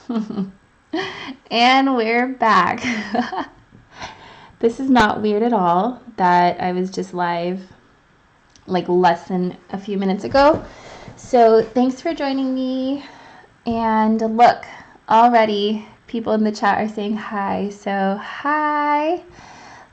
And we're back. This is not weird at all that I was just live like less than a few minutes ago. So thanks for joining me. And look, already people in the chat are saying hi. So hi.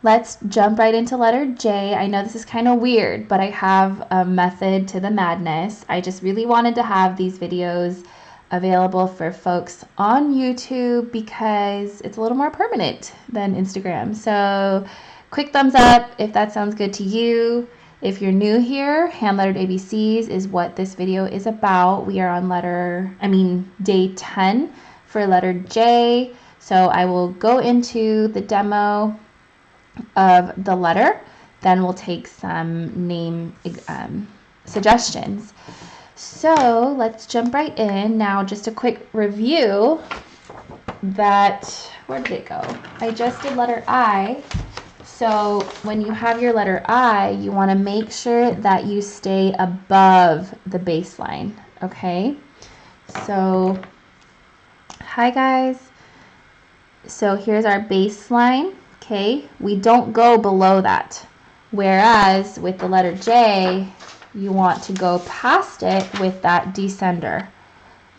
Let's jump right into letter J. I know this is kind of weird, but I have a method to the madness. I just really wanted to have these videos available for folks on YouTube because it's a little more permanent than Instagram. So quick thumbs up if that sounds good to you. If you're new here, hand-lettered ABCs is what this video is about. We are on day 10 for letter J. So I will go into the demo of the letter, then we'll take some name suggestions. So let's jump right in. Now, just a quick review where did it go? I just did letter I. So when you have your letter I, you want to make sure that you stay above the baseline, okay? So, hi guys. So here's our baseline, okay? We don't go below that. Whereas with the letter J, you want to go past it with that descender.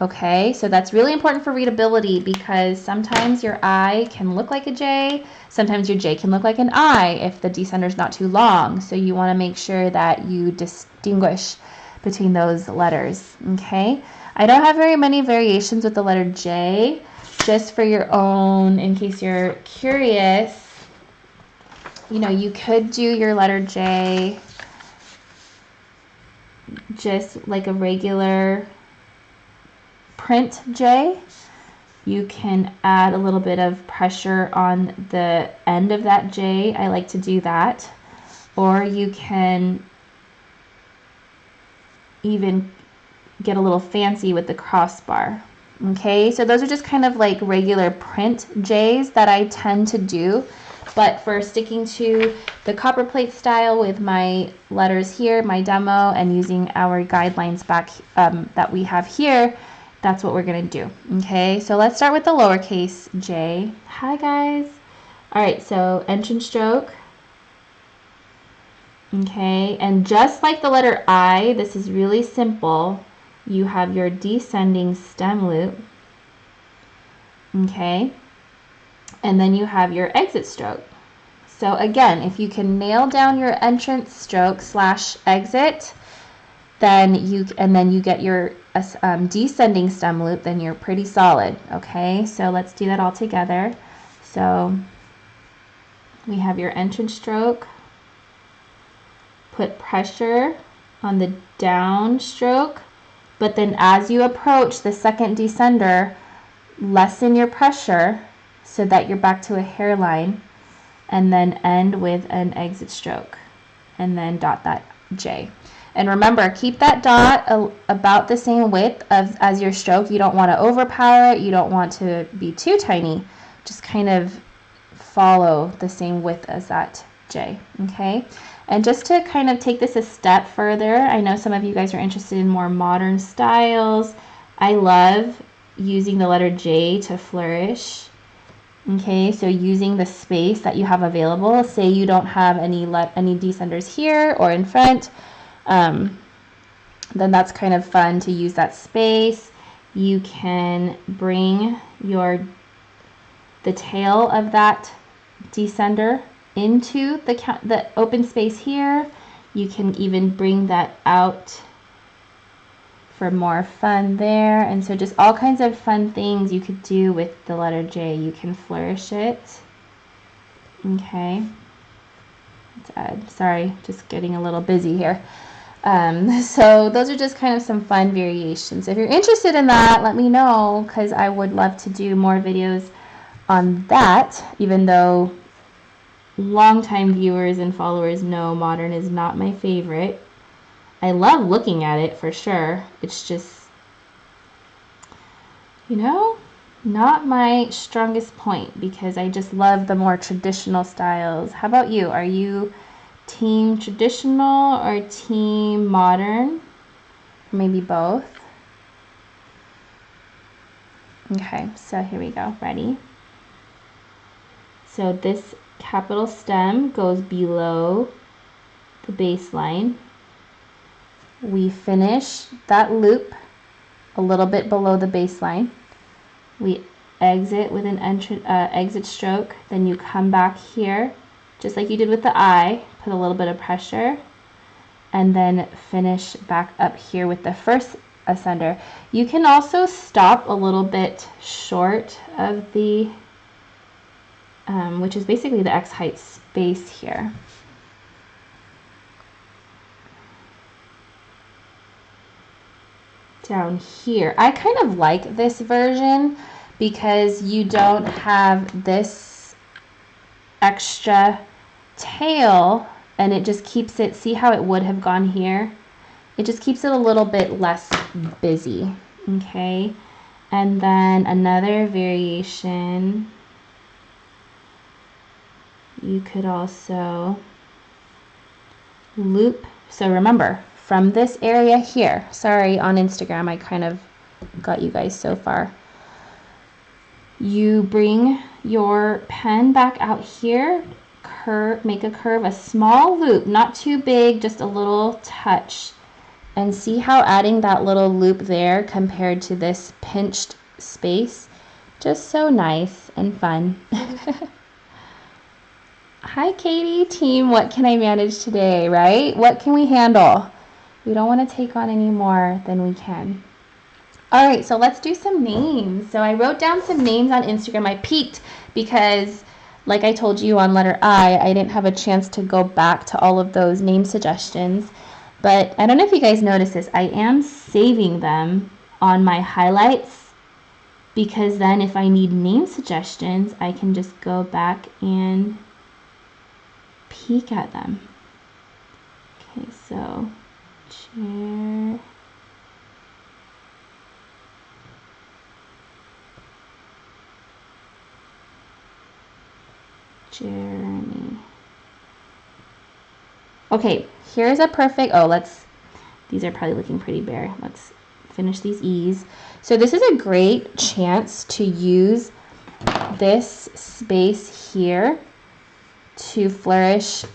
Okay, so that's really important for readability because sometimes your I can look like a J, sometimes your J can look like an I if the descender is not too long. So you want to make sure that you distinguish between those letters. Okay, I don't have very many variations with the letter J, just for your own, in case you're curious. You know, you could do your letter J just like a regular print J. You can add a little bit of pressure on the end of that J. I like to do that. Or you can even get a little fancy with the crossbar. Okay, so those are just kind of like regular print J's that I tend to do. But for sticking to the copper plate style with my letters here, my demo, and using our guidelines back that we have here, that's what we're going to do. Okay, so let's start with the lowercase J. Hi guys. All right, so entrance stroke. Okay, and just like the letter I, this is really simple. You have your descending stem loop. Okay, and then you have your exit stroke. So again, if you can nail down your entrance stroke / exit, then you get your descending stem loop, then you're pretty solid. Okay, so let's do that all together. So we have your entrance stroke, put pressure on the down stroke, but then as you approach the second descender, lessen your pressure so that you're back to a hairline, and then end with an exit stroke, and then dot that J. And remember, keep that dot about the same width as your stroke. You don't want to overpower it. You don't want to be too tiny. Just kind of follow the same width as that J, okay? And just to kind of take this a step further, I know some of you guys are interested in more modern styles. I love using the letter J to flourish. Okay, so using the space that you have available, say you don't have any descenders here or in front, then that's kind of fun to use that space. You can bring the tail of that descender into the open space here. You can even bring that out for more fun there. And so just all kinds of fun things you could do with the letter J. You can flourish it. Okay. Let's add, sorry, just getting a little busy here. So those are just kind of some fun variations. If you're interested in that, let me know, because I would love to do more videos on that, even though longtime viewers and followers know modern is not my favorite. I love looking at it for sure. It's just, you know, not my strongest point because I just love the more traditional styles. How about you? Are you team traditional or team modern? Maybe both. Okay, so here we go. Ready? So this capital stem goes below the baseline. We finish that loop a little bit below the baseline. We exit with an exit stroke. Then you come back here, just like you did with the eye, put a little bit of pressure, and then finish back up here with the first ascender. You can also stop a little bit short of the which is basically the X height space here. Down here, I kind of like this version because you don't have this extra tail, and it just keeps it, see how it would have gone here? It just keeps it a little bit less busy, okay? And then another variation, you could also loop. So remember, from this area here, sorry, on Instagram, I kind of got you guys so far. You bring your pen back out here, make a curve, a small loop, not too big, just a little touch. And see how adding that little loop there compared to this pinched space, just so nice and fun. Hi Katie, team, what can I manage today, right? What can we handle? We don't want to take on any more than we can. All right, so let's do some names. So I wrote down some names on Instagram. I peeked because, like I told you on letter I didn't have a chance to go back to all of those name suggestions. But I don't know if you guys notice this. I am saving them on my highlights because then if I need name suggestions, I can just go back and peek at them. Okay, so chair. Jeremy. Okay, here's a perfect, these are probably looking pretty bare. Let's finish these E's. So this is a great chance to use this space here to flourish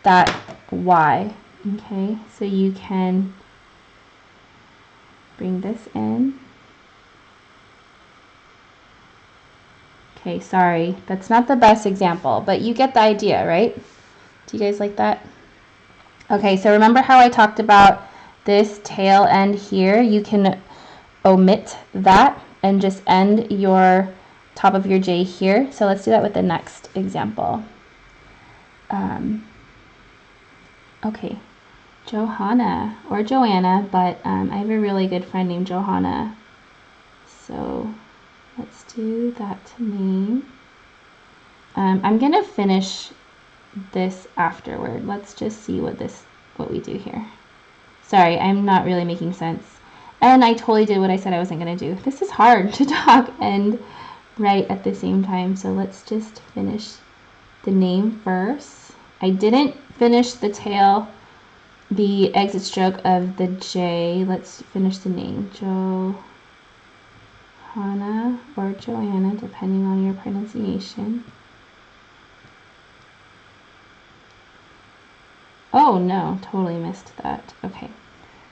that Y. Okay, so you can bring this in. Okay, sorry, that's not the best example, but you get the idea, right? Do you guys like that? Okay, so remember how I talked about this tail end here? You can omit that and just end your top of your J here. So let's do that with the next example. Okay, Johanna or Joanna, but I have a really good friend named Johanna. So let's do that name. I'm gonna finish this afterward. Let's just see what we do here. Sorry, I'm not really making sense. And I totally did what I said I wasn't gonna do. This is hard to talk and write at the same time. So let's just finish the name first. I didn't finish the tail, the exit stroke of the J. Let's finish the name. Johanna or Joanna, depending on your pronunciation. Oh no, totally missed that. Okay,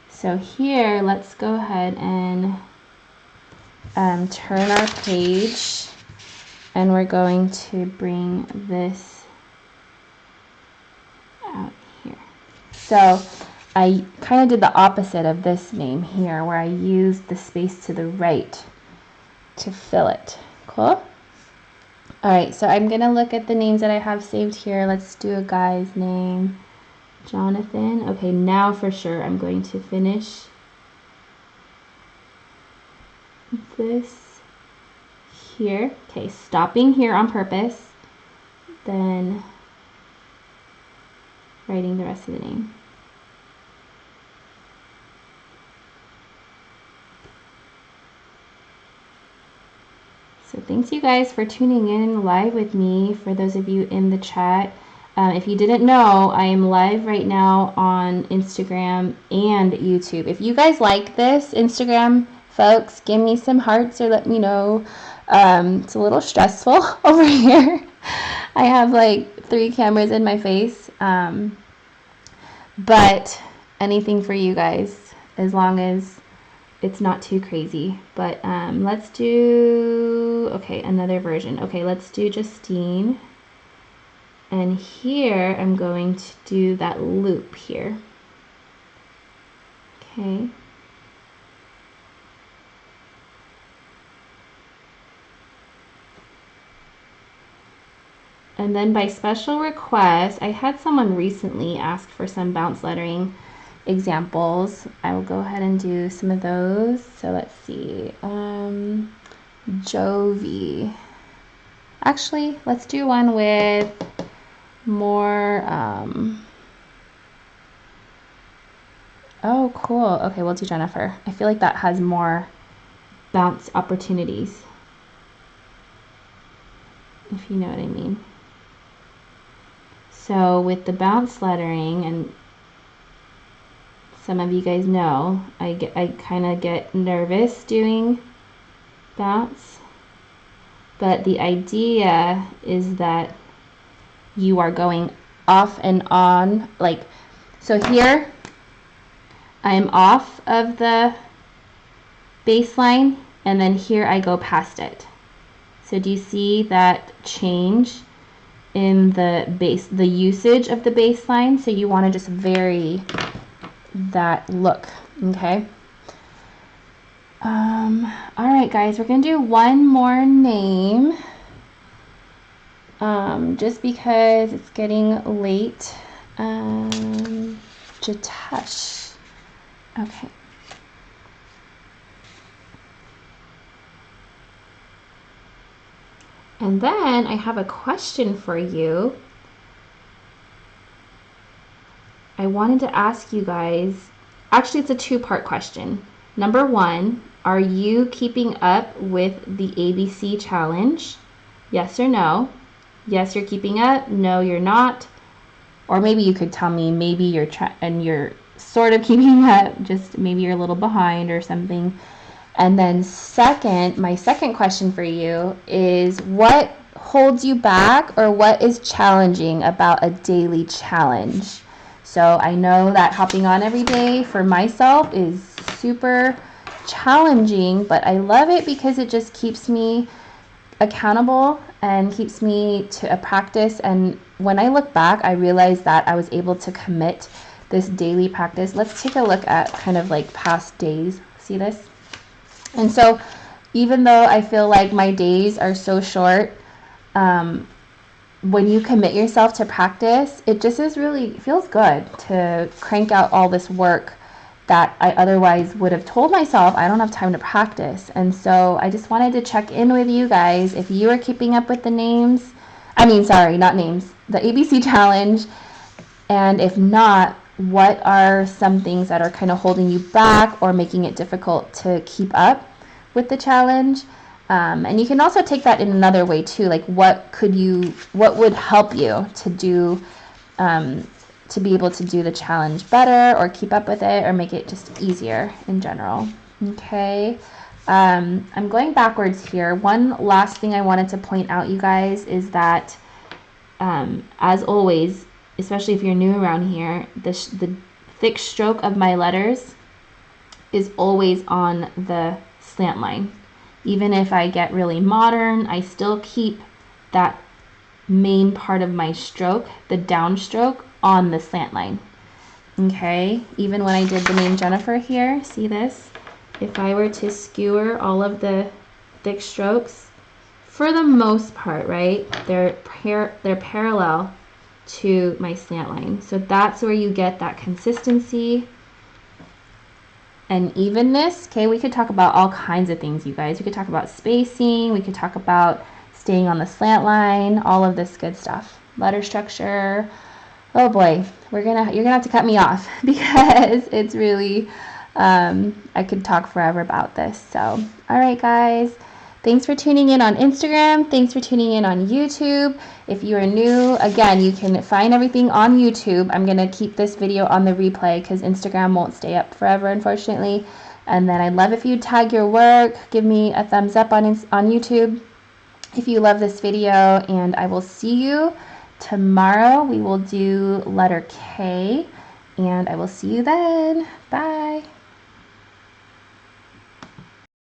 so here let's go ahead and turn our page, and we're going to bring this out here. So I kind of did the opposite of this name here, where I used the space to the right to fill it. Cool? All right, so I'm gonna look at the names that I have saved here. Let's do a guy's name. Jonathan. Okay, now for sure I'm going to finish this here. Okay, stopping here on purpose, then writing the rest of the name. So thanks you guys for tuning in live with me. For those of you in the chat, if you didn't know, I am live right now on Instagram and YouTube. If you guys like this Instagram folks, give me some hearts or let me know. It's a little stressful over here. I have like 3 cameras in my face, but anything for you guys, as long as it's not too crazy. But let's do, okay, another version. Okay, let's do Justine. And here I'm going to do that loop here. Okay. And then by special request, I had someone recently ask for some bounce lettering examples. I will go ahead and do some of those. So let's see. Jovi. Actually, let's do one with more. Oh, cool. Okay, we'll do Jennifer. I feel like that has more bounce opportunities, if you know what I mean. So with the bounce lettering, and some of you guys know, I kind of get nervous doing bounce, but the idea is that you are going off and on, like, so here I'm off of the baseline, and then here I go past it. So do you see that change in the usage of the baseline? So you want to just vary that look. Okay. All right, guys, we're gonna do one more name, just because it's getting late. Jitesh. Okay. And then I have a question for you. I wanted to ask you guys, actually it's a 2-part question. Number 1, are you keeping up with the ABC challenge? Yes or no? Yes, you're keeping up. No, you're not. Or maybe you could tell me maybe you're sort of keeping up, just maybe you're a little behind or something. And then second, my second question for you is, what holds you back, or what is challenging about a daily challenge? So I know that hopping on every day for myself is super challenging, but I love it because it just keeps me accountable and keeps me to a practice. And when I look back, I realize that I was able to commit this daily practice. Let's take a look at kind of like past days. See this? And so even though I feel like my days are so short, when you commit yourself to practice, it just feels good to crank out all this work that I otherwise would have told myself I don't have time to practice. And so I just wanted to check in with you guys if you are keeping up with the names. I mean, sorry, not names, the ABC challenge. And if not, what are some things that are kind of holding you back or making it difficult to keep up with the challenge? And you can also take that in another way too, like what would help you to do, to be able to do the challenge better or keep up with it or make it just easier in general. Okay. I'm going backwards here. One last thing I wanted to point out, you guys, is that as always, especially if you're new around here, the thick stroke of my letters is always on the slant line. Even if I get really modern, I still keep that main part of my stroke, the downstroke, on the slant line. Okay, even when I did the name Jennifer here, see this? If I were to skewer all of the thick strokes, for the most part, right, they're parallel to my slant line. So that's where you get that consistency and evenness. Okay, we could talk about all kinds of things, you guys. We could talk about spacing, we could talk about staying on the slant line, all of this good stuff. Letter structure. Oh boy, you're gonna have to cut me off because it's really I could talk forever about this. So all right, guys, Thanks for tuning in on Instagram. Thanks for tuning in on YouTube. If you are new, again, you can find everything on YouTube. I'm going to keep this video on the replay because Instagram won't stay up forever, unfortunately. And then I'd love if you tag your work, give me a thumbs up on YouTube if you love this video, and I will see you tomorrow. We will do letter K, and I will see you then. Bye.